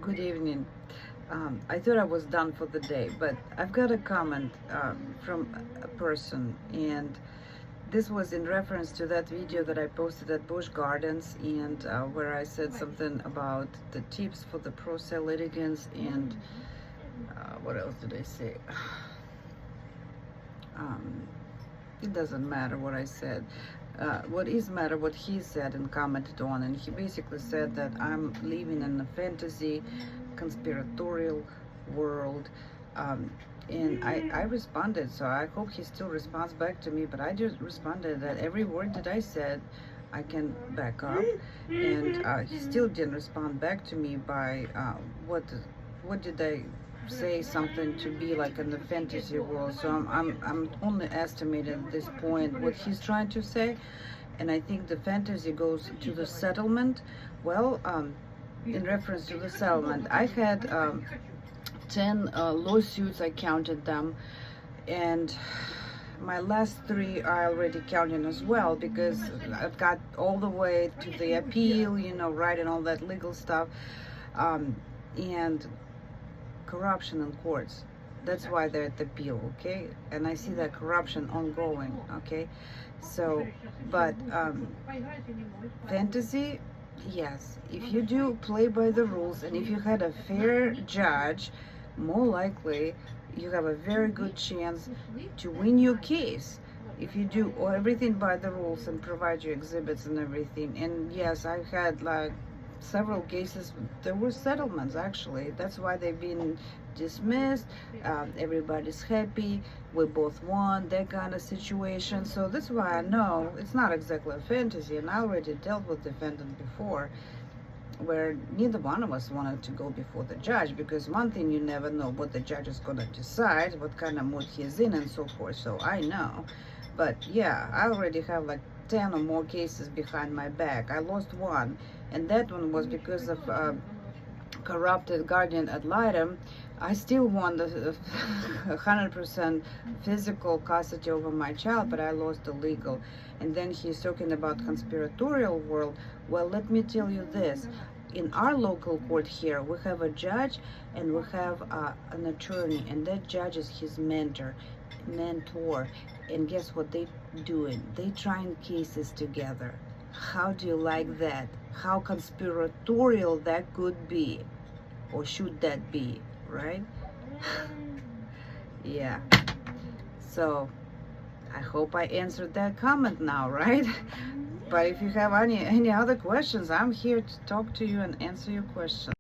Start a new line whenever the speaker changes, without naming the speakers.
Good evening. I thought I was done for the day, but I've got a comment from a person, and this was in reference to that video that I posted at Busch Gardens, and where I said something about the tips for the pro se litigants, and what else did I say? It doesn't matter what I said. What is matter what he said and commented on, and he basically said that I'm living in a fantasy conspiratorial world, and I responded, so I hope he still responds back to me, but I just responded that every word that I said I can back up, and he still didn't respond back to me by what did I say something to be like in the fantasy world. So I'm only estimating at this point what he's trying to say, and I think the fantasy goes to the settlement. Well, in reference to the settlement, I had 10 lawsuits. I counted them, and my last 3 I already counted as well, because I've got all the way to the appeal, right, and all that legal stuff, and corruption in courts. That's why they're at the appeal, okay? And I see that corruption ongoing, okay? So, but fantasy, yes, if you do play by the rules, and if you had a fair judge, more likely you have a very good chance to win your case if you do everything by the rules and provide your exhibits and everything. And yes, I've had like several cases, there were settlements actually. That's why they've been dismissed. Everybody's happy, we both won, that kind of situation. So that's why I know it's not exactly a fantasy, and I already dealt with defendant before where neither one of us wanted to go before the judge, because one thing, you never know what the judge is going to decide, what kind of mood he's in and so forth. So I know, but yeah, I already have like 10 or more cases behind my back. I lost one, and that one was because of corrupted guardian ad litem. I still won the 100% physical custody over my child, but I lost the legal. And then he's talking about conspiratorial world. Well, let me tell you this. In our local court here, we have a judge and we have an attorney, and that judge is his mentor. And guess what they doing? They trying cases together. How do you like that? How conspiratorial that could be, or should that be, right? Yeah. So I hope I answered that comment now, right? But if you have any other questions, I'm here to talk to you and answer your questions.